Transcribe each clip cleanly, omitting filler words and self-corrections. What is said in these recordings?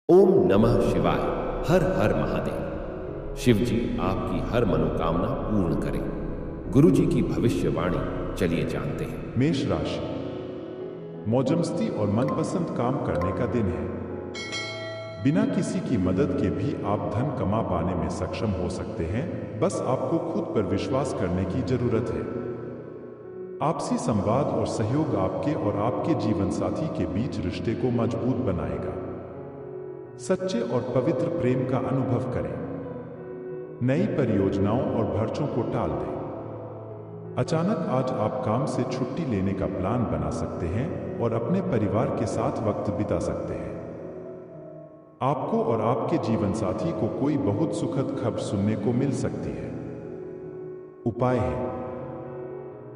ओम नमः शिवाय। हर हर महादेव। शिव जी आपकी हर मनोकामना पूर्ण करें। गुरु जी की भविष्यवाणी चलिए जानते हैं। मेष राशि, मौजमस्ती और मनपसंद काम करने का दिन है। बिना किसी की मदद के भी आप धन कमा पाने में सक्षम हो सकते हैं। बस आपको खुद पर विश्वास करने की जरूरत है। आपसी संवाद और सहयोग आपके और आपके जीवन साथी के बीच रिश्ते को मजबूत बनाएगा। सच्चे और पवित्र प्रेम का अनुभव करें। नई परियोजनाओं और खर्चों को टाल दें। अचानक आज आप काम से छुट्टी लेने का प्लान बना सकते हैं और अपने परिवार के साथ वक्त बिता सकते हैं। आपको और आपके जीवन साथी को कोई बहुत सुखद खबर सुनने को मिल सकती है। उपाय है,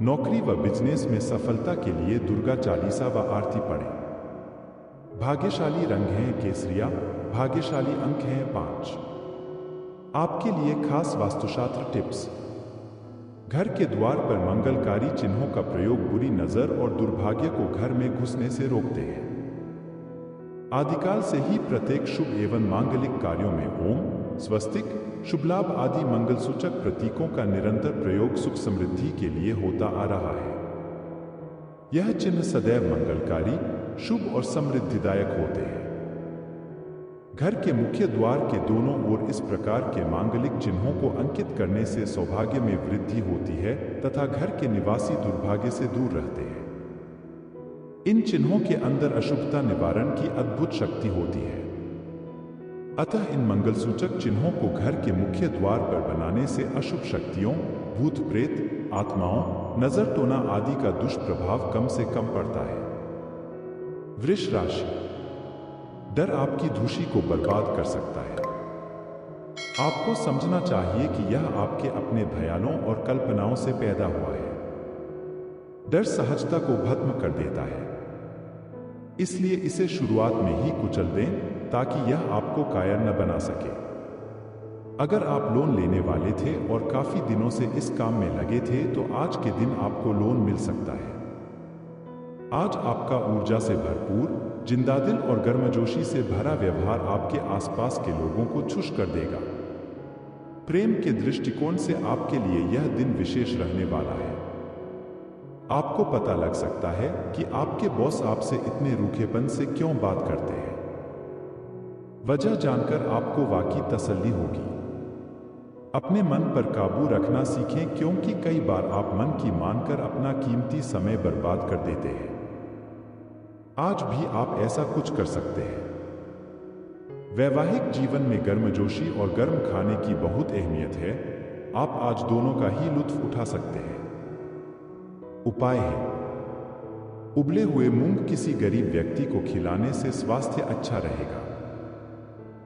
नौकरी व बिजनेस में सफलता के लिए दुर्गा चालीसा व आरती पढ़ें। भाग्यशाली रंग है केसरिया। भाग्यशाली अंक हैं 5। आपके लिए खास वास्तुशास्त्र टिप्स। घर के द्वार पर मंगलकारी चिन्हों का प्रयोग बुरी नजर और दुर्भाग्य को घर में घुसने से रोकते हैं। आदिकाल से ही प्रत्येक शुभ एवं मांगलिक कार्यों में ओम, स्वस्तिक, शुभ लाभ आदि मंगलसूचक प्रतीकों का निरंतर प्रयोग सुख समृद्धि के लिए होता आ रहा है। यह चिन्ह सदैव मंगलकारी, शुभ और समृद्धिदायक होते हैं। घर के मुख्य द्वार के दोनों ओर इस प्रकार के मांगलिक चिन्हों को अंकित करने से सौभाग्य में वृद्धि होती है तथा घर के निवासी दुर्भाग्य से दूर रहते हैं। इन चिन्हों के अंदर अशुभता निवारण की अद्भुत शक्ति होती है। अतः इन मंगलसूचक चिन्हों को घर के मुख्य द्वार पर बनाने से अशुभ शक्तियों, भूत प्रेत, आत्माओं, नजर टोना आदि का दुष्प्रभाव कम से कम पड़ता है। वृष राशि, डर आपकी खुशी को बर्बाद कर सकता है। आपको समझना चाहिए कि यह आपके अपने ख्यालों और कल्पनाओं से पैदा हुआ है। डर सहजता को भस्म कर देता है, इसलिए इसे शुरुआत में ही कुचल दें ताकि यह आपको कायर न बना सके। अगर आप लोन लेने वाले थे और काफी दिनों से इस काम में लगे थे तो आज के दिन आपको लोन मिल सकता है। आज आपका ऊर्जा से भरपूर, जिंदादिल और गर्मजोशी से भरा व्यवहार आपके आसपास के लोगों को खुश कर देगा। प्रेम के दृष्टिकोण से आपके लिए यह दिन विशेष रहने वाला है। आपको पता लग सकता है कि आपके बॉस आपसे इतने रूखेपन से क्यों बात करते हैं। वजह जानकर आपको वाकई तसल्ली होगी। अपने मन पर काबू रखना सीखें क्योंकि कई बार आप मन की मानकर अपना कीमती समय बर्बाद कर देते हैं। आज भी आप ऐसा कुछ कर सकते हैं। वैवाहिक जीवन में गर्मजोशी और गर्म खाने की बहुत अहमियत है। आप आज दोनों का ही लुत्फ उठा सकते हैं। उपाय है, उबले हुए मूंग किसी गरीब व्यक्ति को खिलाने से स्वास्थ्य अच्छा रहेगा।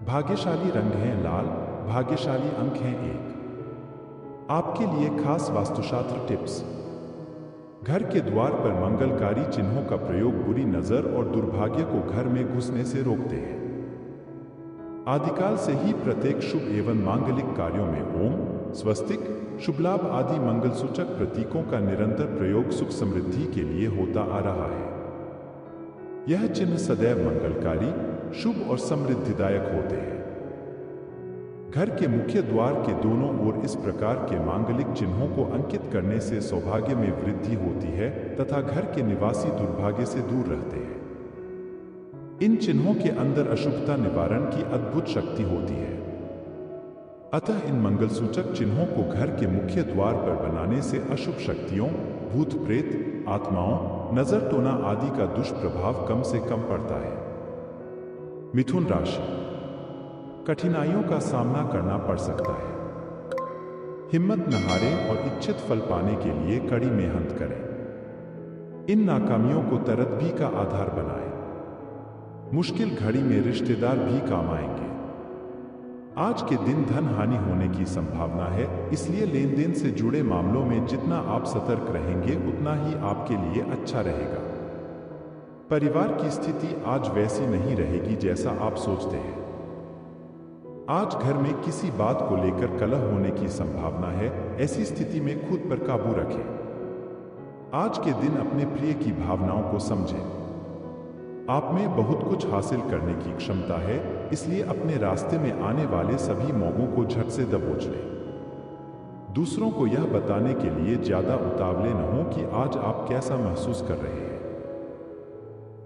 भाग्यशाली रंग है लाल। भाग्यशाली अंक हैं 1। आपके लिए खास वास्तुशास्त्र टिप्स। घर के द्वार पर मंगलकारी चिन्हों का प्रयोग बुरी नजर और दुर्भाग्य को घर में घुसने से रोकते हैं। आदिकाल से ही प्रत्येक शुभ एवं मांगलिक कार्यों में ओम, स्वस्तिक, शुभ लाभ आदि मंगलसूचक प्रतीकों का निरंतर प्रयोग सुख समृद्धि के लिए होता आ रहा है। यह चिन्ह सदैव मंगलकारी, शुभ और समृद्धिदायक होते हैं। घर के मुख्य द्वार के दोनों ओर इस प्रकार के मांगलिक चिन्हों को अंकित करने से सौभाग्य में वृद्धि होती है तथा घर के निवासी दुर्भाग्य से दूर रहते हैं। इन चिन्हों के अंदर अशुभता निवारण की अद्भुत शक्ति होती है। अतः इन मंगलसूचक चिन्हों को घर के मुख्य द्वार पर बनाने से अशुभ शक्तियों, भूत प्रेत, आत्माओं, नजर टोना आदि का दुष्प्रभाव कम से कम पड़ता है। मिथुन राशि, कठिनाइयों का सामना करना पड़ सकता है। हिम्मत न हारें और इच्छित फल पाने के लिए कड़ी मेहनत करें। इन नाकामियों को तरक्की का आधार बनाएं। मुश्किल घड़ी में रिश्तेदार भी काम आएंगे। आज के दिन धन हानि होने की संभावना है, इसलिए लेन देन से जुड़े मामलों में जितना आप सतर्क रहेंगे उतना ही आपके लिए अच्छा रहेगा। परिवार की स्थिति आज वैसी नहीं रहेगी जैसा आप सोचते हैं। आज घर में किसी बात को लेकर कलह होने की संभावना है। ऐसी स्थिति में खुद पर काबू रखें। आज के दिन अपने प्रिय की भावनाओं को समझें। आप में बहुत कुछ हासिल करने की क्षमता है, इसलिए अपने रास्ते में आने वाले सभी मौकों को झट से दबोच लें। दूसरों को यह बताने के लिए ज्यादा उतावले न हो कि आज आप कैसा महसूस कर रहे हैं।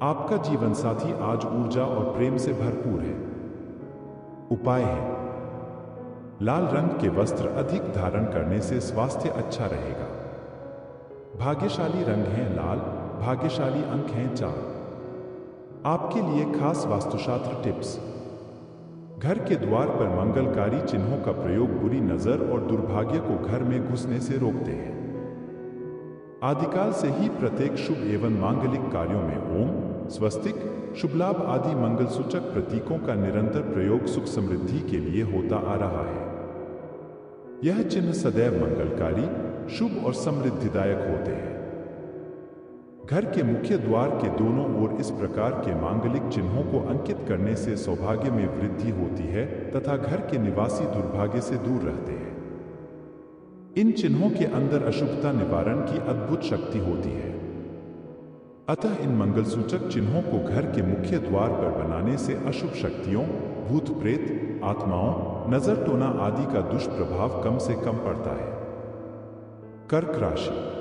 आपका जीवन साथी आज ऊर्जा और प्रेम से भरपूर है। उपाय है, लाल रंग के वस्त्र अधिक धारण करने से स्वास्थ्य अच्छा रहेगा। भाग्यशाली रंग है लाल, भाग्यशाली अंक हैं 4। आपके लिए खास वास्तुशास्त्र टिप्स। घर के द्वार पर मंगलकारी चिन्हों का प्रयोग बुरी नजर और दुर्भाग्य को घर में घुसने से रोकते हैं। आदिकाल से ही प्रत्येक शुभ एवं मांगलिक कार्यों में ओम, स्वस्तिक, शुभ लाभ आदि मंगलसूचक प्रतीकों का निरंतर प्रयोग सुख समृद्धि के लिए होता आ रहा है। यह चिन्ह सदैव मंगलकारी, शुभ और समृद्धिदायक होते हैं। घर के मुख्य द्वार के दोनों ओर इस प्रकार के मांगलिक चिन्हों को अंकित करने से सौभाग्य में वृद्धि होती है तथा घर के निवासी दुर्भाग्य से दूर रहते हैं। इन चिन्हों के अंदर अशुभता निवारण की अद्भुत शक्ति होती है। अतः इन मंगलसूचक चिन्हों को घर के मुख्य द्वार पर बनाने से अशुभ शक्तियों, भूत प्रेत, आत्माओं, नजर टोना आदि का दुष्प्रभाव कम से कम पड़ता है। कर्क राशि।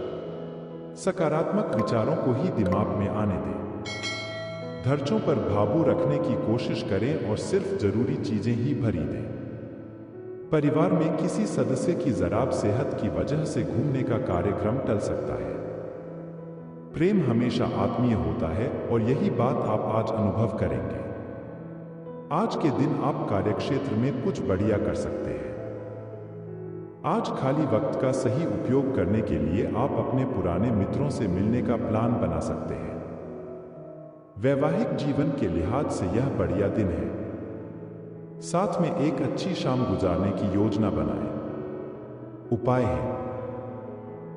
सकारात्मक विचारों को ही दिमाग में आने दें। खर्चों पर काबू रखने की कोशिश करें और सिर्फ जरूरी चीजें ही भरी दें। परिवार में किसी सदस्य की जराब सेहत की वजह से घूमने का कार्यक्रम टल सकता है। प्रेम हमेशा आत्मीय होता है और यही बात आप आज अनुभव करेंगे। आज के दिन आप कार्यक्षेत्र में कुछ बढ़िया कर सकते हैं। आज खाली वक्त का सही उपयोग करने के लिए आप अपने पुराने मित्रों से मिलने का प्लान बना सकते हैं। वैवाहिक जीवन के लिहाज से यह बढ़िया दिन है। साथ में एक अच्छी शाम गुजारने की योजना बनाएं। उपाय है,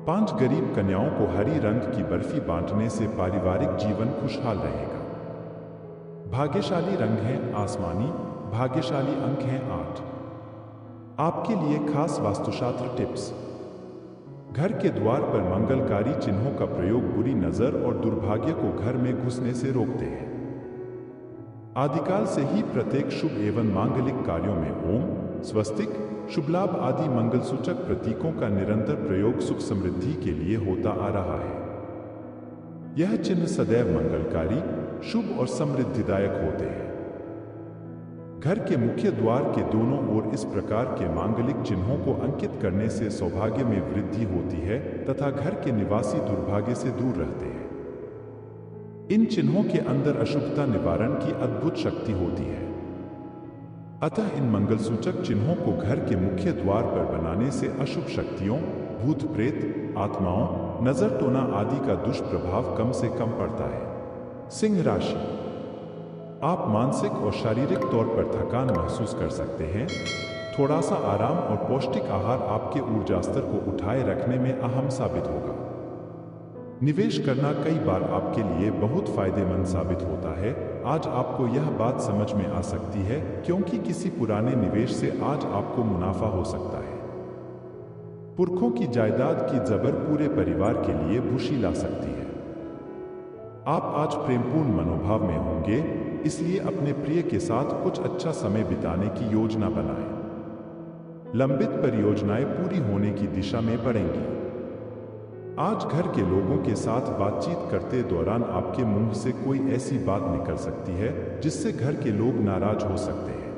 5 गरीब कन्याओं को हरी रंग की बर्फी बांटने से पारिवारिक जीवन खुशहाल रहेगा। भाग्यशाली रंग है आसमानी, भाग्यशाली अंक हैं 8। आपके लिए खास वास्तुशास्त्र टिप्स। घर के द्वार पर मंगलकारी चिन्हों का प्रयोग बुरी नजर और दुर्भाग्य को घर में घुसने से रोकते हैं। आदिकाल से ही प्रत्येक शुभ एवं मांगलिक कार्यों में ओम, स्वस्तिक, शुभ लाभ आदि मंगलसूचक प्रतीकों का निरंतर प्रयोग सुख समृद्धि के लिए होता आ रहा है। यह चिन्ह सदैव मंगलकारी, शुभ और समृद्धिदायक होते हैं। घर के मुख्य द्वार के दोनों ओर इस प्रकार के मांगलिक चिन्हों को अंकित करने से सौभाग्य में वृद्धि होती है तथा घर के निवासी दुर्भाग्य से दूर रहते हैं। इन चिन्हों के अंदर अशुभता निवारण की अद्भुत शक्ति होती है। अतः इन मंगलसूचक चिन्हों को घर के मुख्य द्वार पर बनाने से अशुभ शक्तियों, भूत प्रेत, आत्माओं, नजर टोना आदि का दुष्प्रभाव कम से कम पड़ता है। सिंह राशि। आप मानसिक और शारीरिक तौर पर थकान महसूस कर सकते हैं। थोड़ा सा आराम और पौष्टिक आहार आपके ऊर्जा स्तर को उठाए रखने में अहम साबित होगा। निवेश करना कई बार आपके लिए बहुत फायदेमंद साबित होता है। आज आपको यह बात समझ में आ सकती है क्योंकि किसी पुराने निवेश से आज आपको मुनाफा हो सकता है। पुरखों की जायदाद की जबर पूरे परिवार के लिए खुशी ला सकती है। आप आज प्रेमपूर्ण मनोभाव में होंगे, इसलिए अपने प्रिय के साथ कुछ अच्छा समय बिताने की योजना बनाएं। लंबित परियोजनाएं पूरी होने की दिशा में बढ़ेंगी। आज घर के लोगों के साथ बातचीत करते दौरान आपके मुंह से कोई ऐसी बात निकल सकती है जिससे घर के लोग नाराज हो सकते हैं।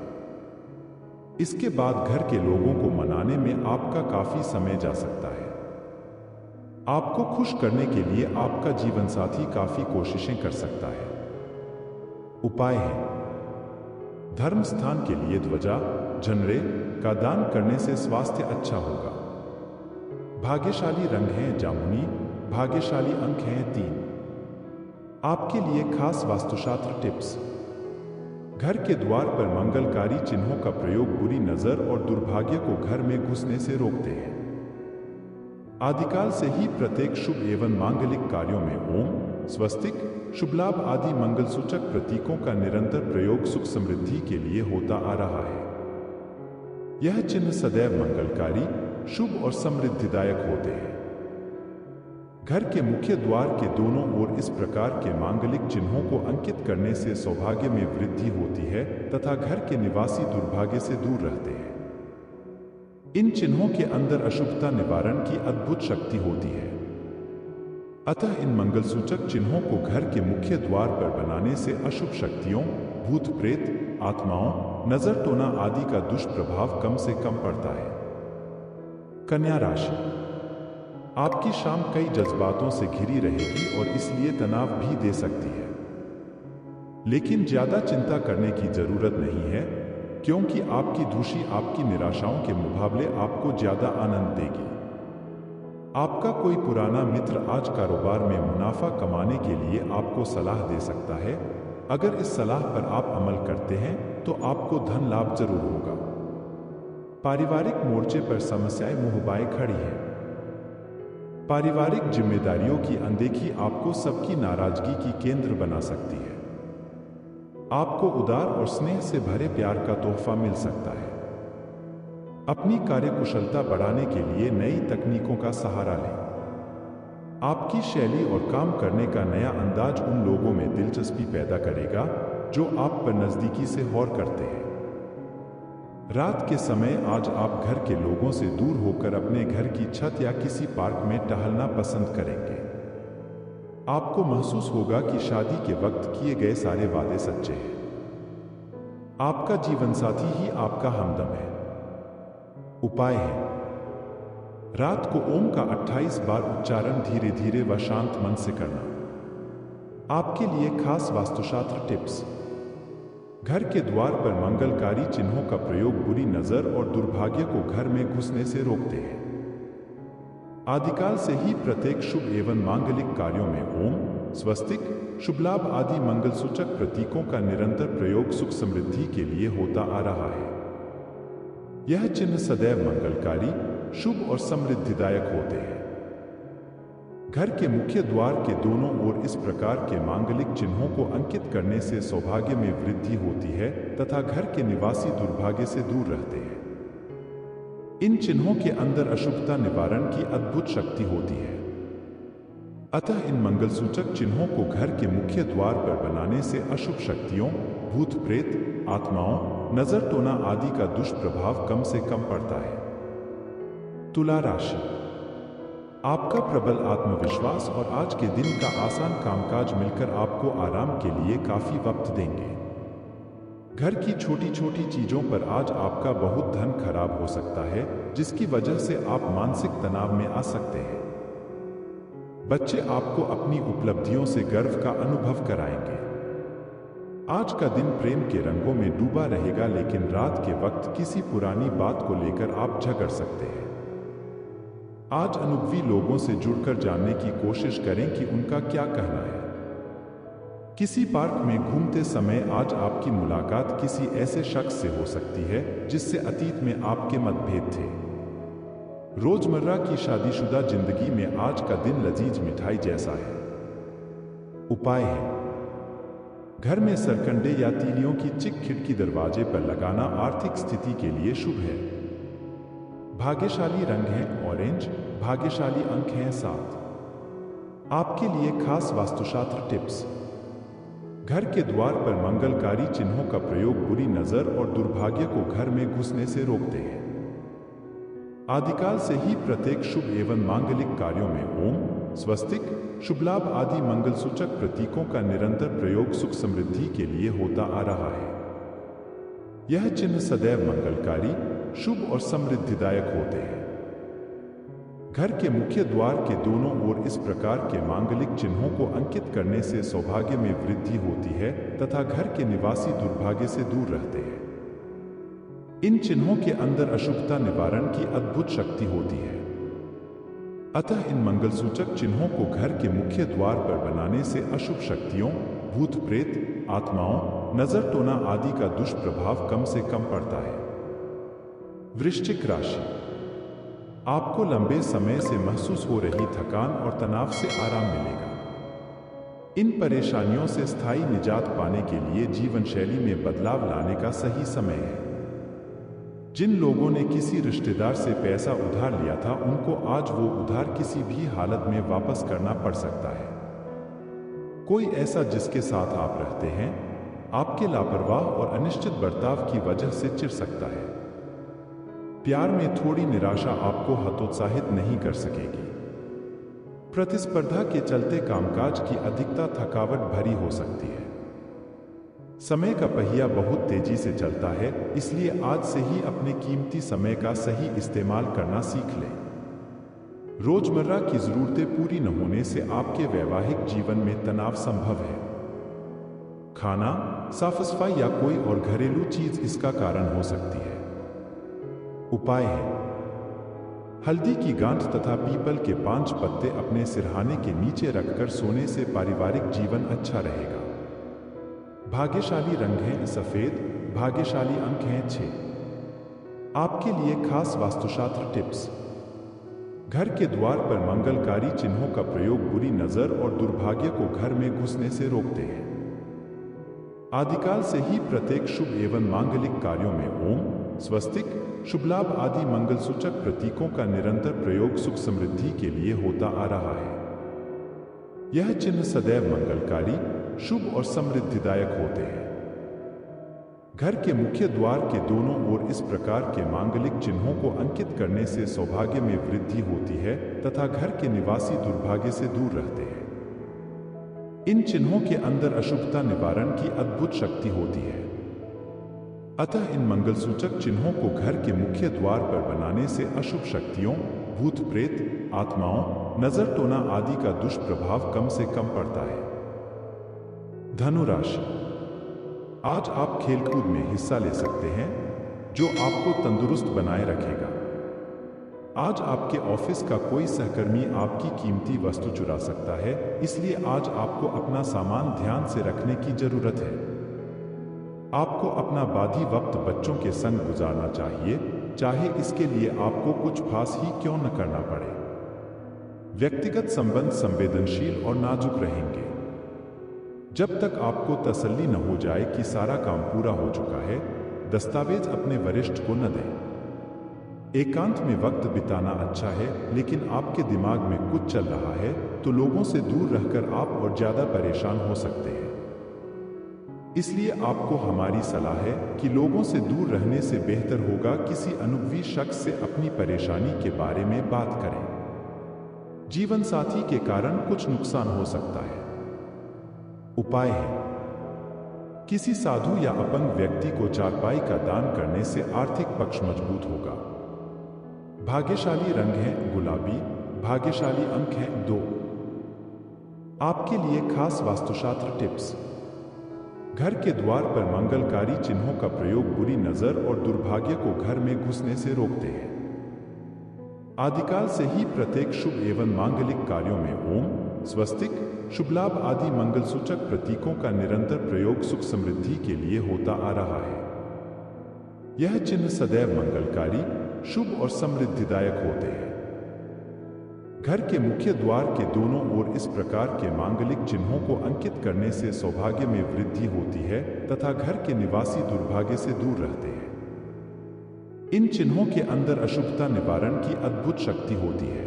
इसके बाद घर के लोगों को मनाने में आपका काफी समय जा सकता है। आपको खुश करने के लिए आपका जीवन साथी काफी कोशिशें कर सकता है। उपाय है, धर्म स्थान के लिए ध्वजा, झंडे का दान करने से स्वास्थ्य अच्छा होगा। भाग्यशाली रंग है जामुनी, भाग्यशाली अंक हैं 3। आपके लिए खास वास्तुशास्त्र टिप्स। घर के द्वार पर मंगलकारी चिन्हों का प्रयोग बुरी नजर और दुर्भाग्य को घर में घुसने से रोकते हैं। आदिकाल से ही प्रत्येक शुभ एवं मांगलिक कार्यों में ओम, स्वस्तिक, शुभ लाभ आदि मंगलसूचक प्रतीकों का निरंतर प्रयोग सुख समृद्धि के लिए होता आ रहा है। यह चिन्ह सदैव मंगलकारी, शुभ और समृद्धिदायक होते हैं। घर के मुख्य द्वार के दोनों ओर इस प्रकार के मांगलिक चिन्हों को अंकित करने से सौभाग्य में वृद्धि होती है तथा घर के निवासी दुर्भाग्य से दूर रहते हैं। इन चिन्हों के अंदर अशुभता निवारण की अद्भुत शक्ति होती है। अतः इन मंगलसूचक चिन्हों को घर के मुख्य द्वार पर बनाने से अशुभ शक्तियों, भूत प्रेत, आत्माओं, नजर टोना आदि का दुष्प्रभाव कम से कम पड़ता है। कन्या राशि, आपकी शाम कई जज्बातों से घिरी रहेगी और इसलिए तनाव भी दे सकती है। लेकिन ज्यादा चिंता करने की जरूरत नहीं है, क्योंकि आपकी दूषी आपकी निराशाओं के मुकाबले आपको ज्यादा आनंद देगी। आपका कोई पुराना मित्र आज कारोबार में मुनाफा कमाने के लिए आपको सलाह दे सकता है। अगर इस सलाह पर आप अमल करते हैं तो आपको धन लाभ जरूर होगा। पारिवारिक मोर्चे पर समस्याएं मुंहबाए खड़ी हैं। पारिवारिक जिम्मेदारियों की अनदेखी आपको सबकी नाराजगी की केंद्र बना सकती है। आपको उदार और स्नेह से भरे प्यार का तोहफा मिल सकता है। अपनी कार्यकुशलता बढ़ाने के लिए नई तकनीकों का सहारा लें। आपकी शैली और काम करने का नया अंदाज उन लोगों में दिलचस्पी पैदा करेगा जो आप पर नजदीकी से गौर करते हैं। रात के समय आज आप घर के लोगों से दूर होकर अपने घर की छत या किसी पार्क में टहलना पसंद करेंगे। आपको महसूस होगा कि शादी के वक्त किए गए सारे वादे सच्चे हैं। आपका जीवनसाथी ही आपका हमदम है। उपाय है, रात को ओम का 28 बार उच्चारण धीरे धीरे व शांत मन से करना। आपके लिए खास वास्तुशास्त्र टिप्स। घर के द्वार पर मंगलकारी चिन्हों का प्रयोग बुरी नजर और दुर्भाग्य को घर में घुसने से रोकते हैं। आदिकाल से ही प्रत्येक शुभ एवं मांगलिक कार्यों में ओम, स्वस्तिक, शुभ लाभ आदि मंगलसूचक प्रतीकों का निरंतर प्रयोग सुख समृद्धि के लिए होता आ रहा है। यह चिन्ह सदैव मंगलकारी, शुभ और समृद्धिदायक होते हैं। घर के मुख्य द्वार के दोनों ओर इस प्रकार के मांगलिक चिन्हों को अंकित करने से सौभाग्य में वृद्धि होती है तथा घर के निवासी दुर्भाग्य से दूर रहते हैं। इन चिन्हों के अंदर अशुभता निवारण की अद्भुत शक्ति होती है। अतः इन मंगलसूचक चिन्हों को घर के मुख्य द्वार पर बनाने से अशुभ शक्तियों, भूत प्रेत, आत्माओं, नजर टोना आदि का दुष्प्रभाव कम से कम पड़ता है। तुला राशि, आपका प्रबल आत्मविश्वास और आज के दिन का आसान कामकाज मिलकर आपको आराम के लिए काफी वक्त देंगे। घर की छोटी छोटी चीजों पर आज आपका बहुत धन खराब हो सकता है, जिसकी वजह से आप मानसिक तनाव में आ सकते हैं। बच्चे आपको अपनी उपलब्धियों से गर्व का अनुभव कराएंगे। आज का दिन प्रेम के रंगों में डूबा रहेगा, लेकिन रात के वक्त किसी पुरानी बात को लेकर आप झगड़ सकते हैं। आज अनुभवी लोगों से जुड़कर जानने की कोशिश करें कि उनका क्या कहना है। किसी पार्क में घूमते समय आज आपकी मुलाकात किसी ऐसे शख्स से हो सकती है जिससे अतीत में आपके मतभेद थे। रोजमर्रा की शादीशुदा जिंदगी में आज का दिन लजीज मिठाई जैसा है। उपाय है, घर में सरकंडे या तीलियों की चिक खिड़की दरवाजे पर लगाना आर्थिक स्थिति के लिए शुभ है। भाग्यशाली रंग है ऑरेंज, भाग्यशाली अंक हैं 7। आपके लिए खास वास्तुशास्त्र टिप्स। घर के द्वार पर मंगलकारी चिन्हों का प्रयोग बुरी नजर और दुर्भाग्य को घर में घुसने से रोकते हैं। आदिकाल से ही प्रत्येक शुभ एवं मांगलिक कार्यों में ओम, स्वस्तिक, शुभ लाभ आदि मंगलसूचक प्रतीकों का निरंतर प्रयोग सुख समृद्धि के लिए होता आ रहा है। यह चिन्ह सदैव मंगलकारी, शुभ और समृद्धिदायक होते हैं। घर के मुख्य द्वार के दोनों ओर इस प्रकार के मांगलिक चिन्हों को अंकित करने से सौभाग्य में वृद्धि होती है तथा घर के निवासी दुर्भाग्य से दूर रहते हैं। इन चिन्हों के अंदर अशुभता निवारण की अद्भुत शक्ति होती है। अतः इन मंगलसूचक चिन्हों को घर के मुख्य द्वार पर बनाने से अशुभ शक्तियों, भूत प्रेत, आत्माओं, नजर टोना आदि का दुष्प्रभाव कम से कम पड़ता है। वृश्चिक राशि, आपको लंबे समय से महसूस हो रही थकान और तनाव से आराम मिलेगा। इन परेशानियों से स्थायी निजात पाने के लिए जीवन शैली में बदलाव लाने का सही समय है। जिन लोगों ने किसी रिश्तेदार से पैसा उधार लिया था, उनको आज वो उधार किसी भी हालत में वापस करना पड़ सकता है। कोई ऐसा जिसके साथ आप रहते हैं, आपके लापरवाह और अनिश्चित बर्ताव की वजह से चिढ़ सकता है। प्यार में थोड़ी निराशा आपको हतोत्साहित नहीं कर सकेगी। प्रतिस्पर्धा के चलते कामकाज की अधिकता थकावट भरी हो सकती है। समय का पहिया बहुत तेजी से चलता है, इसलिए आज से ही अपने कीमती समय का सही इस्तेमाल करना सीख लें। रोजमर्रा की जरूरतें पूरी न होने से आपके वैवाहिक जीवन में तनाव संभव है। खाना, साफ सफाई या कोई और घरेलू चीज इसका कारण हो सकती है। उपाय है: हल्दी की गांठ तथा पीपल के 5 पत्ते अपने सिरहाने के नीचे रखकर सोने से पारिवारिक जीवन अच्छा रहेगा। भाग्यशाली रंग है सफेद, भाग्यशाली अंक हैं 6। आपके लिए खास वास्तुशास्त्र टिप्स। घर के द्वार पर मंगलकारी चिन्हों का प्रयोग बुरी नजर और दुर्भाग्य को घर में घुसने से रोकते हैं। आदिकाल से ही प्रत्येक शुभ एवं मांगलिक कार्यों में ओम, स्वस्तिक, शुभ लाभ आदि मंगलसूचक प्रतीकों का निरंतर प्रयोग सुख समृद्धि के लिए होता आ रहा है। यह चिन्ह सदैव मंगलकारी, शुभ और समृद्धिदायक होते हैं। घर के मुख्य द्वार के दोनों ओर इस प्रकार के मांगलिक चिन्हों को अंकित करने से सौभाग्य में वृद्धि होती है तथा घर के निवासी दुर्भाग्य से दूर रहते हैं। इन चिन्हों के अंदर अशुभता निवारण की अद्भुत शक्ति होती है। अतः इन मंगलसूचक चिन्हों को घर के मुख्य द्वार पर बनाने से अशुभ शक्तियों, भूत प्रेत, आत्माओं, नजर टोना आदि का दुष्प्रभाव कम से कम पड़ता है। धनु राशि। आज आप खेलकूद में हिस्सा ले सकते हैं, जो आपको तंदुरुस्त बनाए रखेगा। आज आपके ऑफिस का कोई सहकर्मी आपकी कीमती वस्तु चुरा सकता है, इसलिए आज आपको अपना सामान ध्यान से रखने की जरूरत है। आपको अपना बाकी वक्त बच्चों के संग गुजारना चाहिए, चाहे इसके लिए आपको कुछ खास ही क्यों न करना पड़े। व्यक्तिगत संबंध संवेदनशील और नाजुक रहेंगे। जब तक आपको तसल्ली न हो जाए कि सारा काम पूरा हो चुका है, दस्तावेज अपने वरिष्ठ को न दें। एकांत में वक्त बिताना अच्छा है, लेकिन आपके दिमाग में कुछ चल रहा है तो लोगों से दूर रहकर आप और ज्यादा परेशान हो सकते हैं। इसलिए आपको हमारी सलाह है कि लोगों से दूर रहने से बेहतर होगा किसी अनुभवी शख्स से अपनी परेशानी के बारे में बात करें। जीवन साथी के कारण कुछ नुकसान हो सकता है। उपाय है: किसी साधु या अपंग व्यक्ति को चारपाई का दान करने से आर्थिक पक्ष मजबूत होगा। भाग्यशाली रंग है गुलाबी, भाग्यशाली अंक है 2। आपके लिए खास वास्तुशास्त्र टिप्स। घर के द्वार पर मंगलकारी चिन्हों का प्रयोग बुरी नजर और दुर्भाग्य को घर में घुसने से रोकते हैं। आदिकाल से ही प्रत्येक शुभ एवं मांगलिक कार्यों में ओम, स्वस्तिक, शुभ लाभ आदि मंगलसूचक प्रतीकों का निरंतर प्रयोग सुख समृद्धि के लिए होता आ रहा है। यह चिन्ह सदैव मंगलकारी, शुभ और समृद्धिदायक होते हैं। घर के मुख्य द्वार के दोनों ओर इस प्रकार के मांगलिक चिन्हों को अंकित करने से सौभाग्य में वृद्धि होती है तथा घर के निवासी दुर्भाग्य से दूर रहते हैं। इन चिन्हों के अंदर अशुभता निवारण की अद्भुत शक्ति होती है।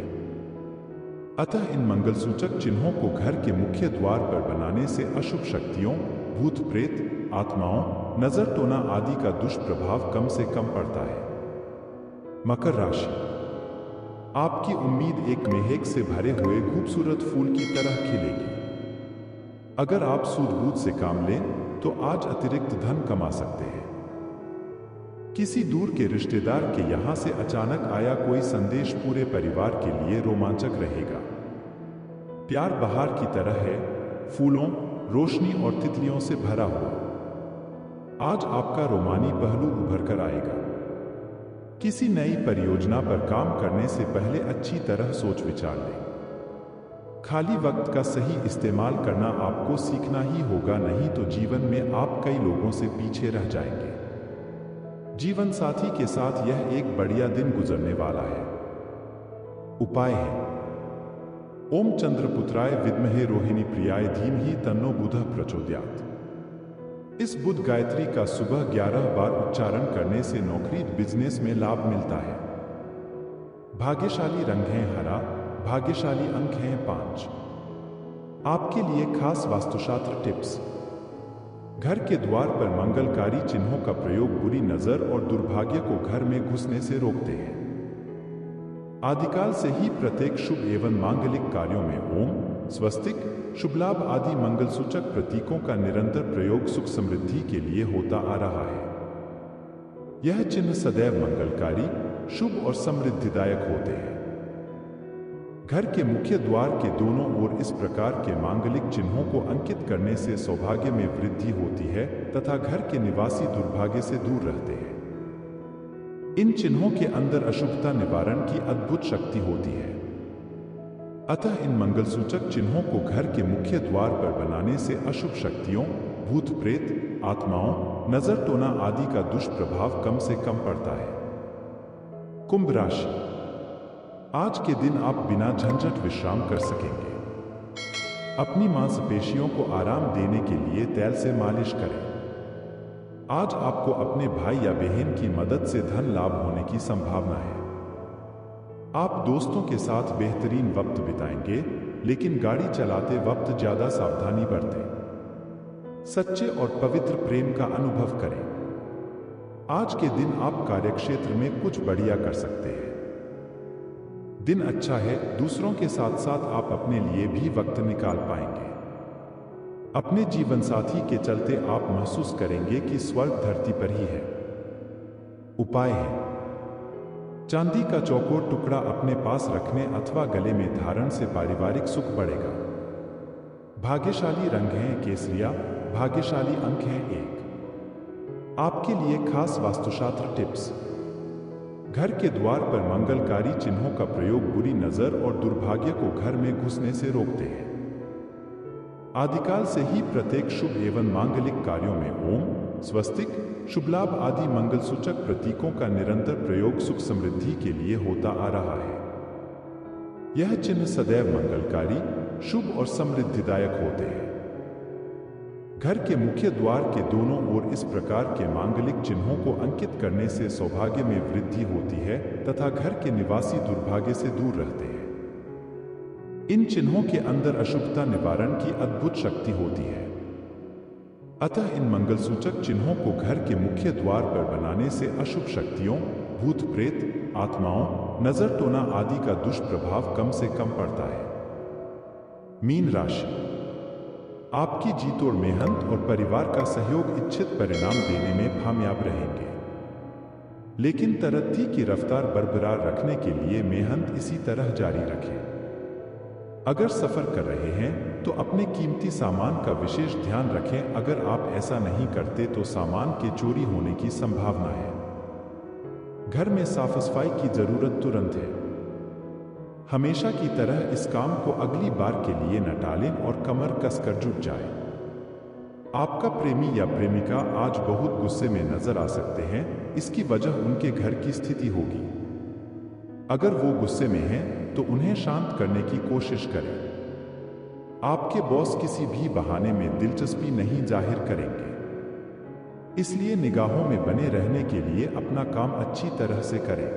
अतः इन मंगलसूचक चिन्हों को घर के मुख्य द्वार पर बनाने से अशुभ शक्तियों, भूत प्रेत, आत्माओं, नजर टोना आदि का दुष्प्रभाव कम से कम पड़ता है। मकर राशि। आपकी उम्मीद एक मेहक से भरे हुए खूबसूरत फूल की तरह खिलेगी। अगर आप सूझबूझ से काम लें तो आज अतिरिक्त धन कमा सकते हैं। किसी दूर के रिश्तेदार के यहां से अचानक आया कोई संदेश पूरे परिवार के लिए रोमांचक रहेगा। प्यार बहार की तरह है, फूलों, रोशनी और तितलियों से भरा हुआ। आज आपका रोमानी पहलू उभर कर आएगा। किसी नई परियोजना पर काम करने से पहले अच्छी तरह सोच विचार लें। खाली वक्त का सही इस्तेमाल करना आपको सीखना ही होगा, नहीं तो जीवन में आप कई लोगों से पीछे रह जाएंगे। जीवन साथी के साथ यह एक बढ़िया दिन गुजरने वाला है। उपाय है: ओम चंद्रपुत्राय विद्महे रोहिणी प्रियाय धीमहि तन्नो बुधः प्रचोदयात्। इस बुध गायत्री का सुबह 11 बार उच्चारण करने से नौकरी बिजनेस में लाभ मिलता है। भाग्यशाली रंग है हरा, भाग्यशाली अंक हैं 5। आपके लिए खास वास्तुशास्त्र टिप्स। घर के द्वार पर मंगलकारी चिन्हों का प्रयोग बुरी नजर और दुर्भाग्य को घर में घुसने से रोकते हैं। आदिकाल से ही प्रत्येक शुभ एवं मांगलिक कार्यों में ओम, स्वस्तिक, शुभ लाभ आदि मंगलसूचक प्रतीकों का निरंतर प्रयोग सुख समृद्धि के लिए होता आ रहा है। यह चिन्ह सदैव मंगलकारी, शुभ और समृद्धिदायक होते हैं। घर के मुख्य द्वार के दोनों ओर इस प्रकार के मांगलिक चिन्हों को अंकित करने से सौभाग्य में वृद्धि होती है तथा घर के निवासी दुर्भाग्य से दूर रहते हैं। इन चिन्हों के अंदर अशुभता निवारण की अद्भुत शक्ति होती है। अतः इन मंगलसूचक चिन्हों को घर के मुख्य द्वार पर बनाने से अशुभ शक्तियों, भूत प्रेत, आत्माओं, नजर टोना आदि का दुष्प्रभाव कम से कम पड़ता है। कुंभ राशि। आज के दिन आप बिना झंझट विश्राम कर सकेंगे। अपनी मांसपेशियों को आराम देने के लिए तेल से मालिश करें। आज आपको अपने भाई या बहन की मदद से धन लाभ होने की संभावना है। आप दोस्तों के साथ बेहतरीन वक्त बिताएंगे, लेकिन गाड़ी चलाते वक्त ज्यादा सावधानी बरतें। सच्चे और पवित्र प्रेम का अनुभव करें। आज के दिन आप कार्यक्षेत्र में कुछ बढ़िया कर सकते हैं। दिन अच्छा है, दूसरों के साथ साथ आप अपने लिए भी वक्त निकाल पाएंगे। अपने जीवन साथी के चलते आप महसूस करेंगे कि स्वर्ग धरती पर ही है। उपाय है, चांदी का चौकोर टुकड़ा अपने पास रखने अथवा गले में धारण से पारिवारिक सुख बढ़ेगा। भाग्यशाली रंग है केसरिया, भाग्यशाली अंक हैं 1। आपके लिए खास वास्तुशास्त्र टिप्स। घर के द्वार पर मंगलकारी चिन्हों का प्रयोग बुरी नजर और दुर्भाग्य को घर में घुसने से रोकते हैं। आदिकाल से ही प्रत्येक शुभ एवं मांगलिक कार्यों में ओम, स्वस्तिक, शुभ लाभ आदि मंगलसूचक प्रतीकों का निरंतर प्रयोग सुख समृद्धि के लिए होता आ रहा है। यह चिन्ह सदैव मंगलकारी, शुभ और समृद्धिदायक होते हैं। घर के मुख्य द्वार के दोनों ओर इस प्रकार के मांगलिक चिन्हों को अंकित करने से सौभाग्य में वृद्धि होती है तथा घर के निवासी दुर्भाग्य से दूर रहते हैं। इन चिन्हों के अंदर अशुभता निवारण की अद्भुत शक्ति होती है। अतः इन मंगलसूचक चिन्हों को घर के मुख्य द्वार पर बनाने से अशुभ शक्तियों, भूत प्रेत, आत्माओं, नजर टोना आदि का दुष्प्रभाव कम से कम पड़ता है। मीन राशि। आपकी जीतोड़ मेहनत और परिवार का सहयोग इच्छित परिणाम देने में कामयाब रहेंगे। लेकिन तरक्की की रफ्तार बरकरार रखने के लिए मेहनत इसी तरह जारी रखें। अगर सफर कर रहे हैं तो अपने कीमती सामान का विशेष ध्यान रखें। अगर आप ऐसा नहीं करते तो सामान के चोरी होने की संभावना है। घर में साफ सफाई की जरूरत तुरंत है। हमेशा की तरह इस काम को अगली बार के लिए न टालें और कमर कसकर जुट जाए। आपका प्रेमी या प्रेमिका आज बहुत गुस्से में नजर आ सकते हैं। इसकी वजह उनके घर की स्थिति होगी। अगर वो गुस्से में हैं तो उन्हें शांत करने की कोशिश करें। आपके बॉस किसी भी बहाने में दिलचस्पी नहीं जाहिर करेंगे, इसलिए निगाहों में बने रहने के लिए अपना काम अच्छी तरह से करें।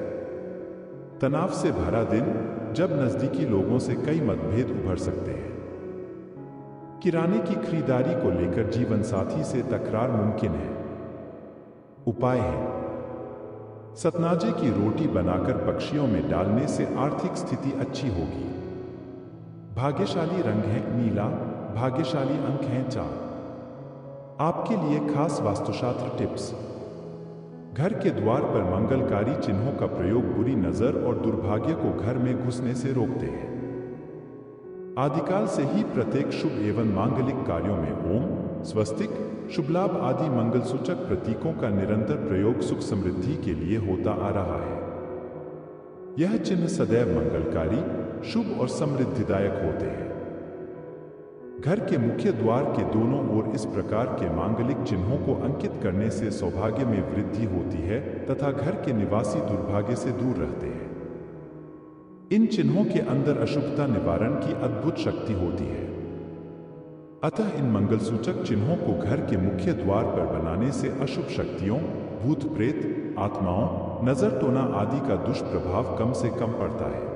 तनाव से भरा दिन, जब नजदीकी लोगों से कई मतभेद उभर सकते हैं। किराने की खरीदारी को लेकर जीवन साथी से तकरार मुमकिन है। उपाय है, सतनाजे की रोटी बनाकर पक्षियों में डालने से आर्थिक स्थिति अच्छी होगी। भाग्यशाली रंग है नीला, भाग्यशाली अंक हैं 4। आपके लिए खास वास्तुशास्त्र टिप्स। घर के द्वार पर मंगलकारी चिन्हों का प्रयोग बुरी नजर और दुर्भाग्य को घर में घुसने से रोकते हैं। आदिकाल से ही प्रत्येक शुभ एवं मांगलिक कार्यों में ओम, स्वस्तिक, शुभ लाभ आदि मंगलसूचक प्रतीकों का निरंतर प्रयोग सुख समृद्धि के लिए होता आ रहा है। यह चिन्ह सदैव मंगलकारी, शुभ और समृद्धिदायक होते हैं। घर के मुख्य द्वार के दोनों ओर इस प्रकार के मांगलिक चिन्हों को अंकित करने से सौभाग्य में वृद्धि होती है तथा घर के निवासी दुर्भाग्य से दूर रहते हैं। इन चिन्हों के अंदर अशुभता निवारण की अद्भुत शक्ति होती है। अतः इन मंगलसूचक चिन्हों को घर के मुख्य द्वार पर बनाने से अशुभ शक्तियों, भूत प्रेत, आत्माओं, नजर टोना आदि का दुष्प्रभाव कम से कम पड़ता है।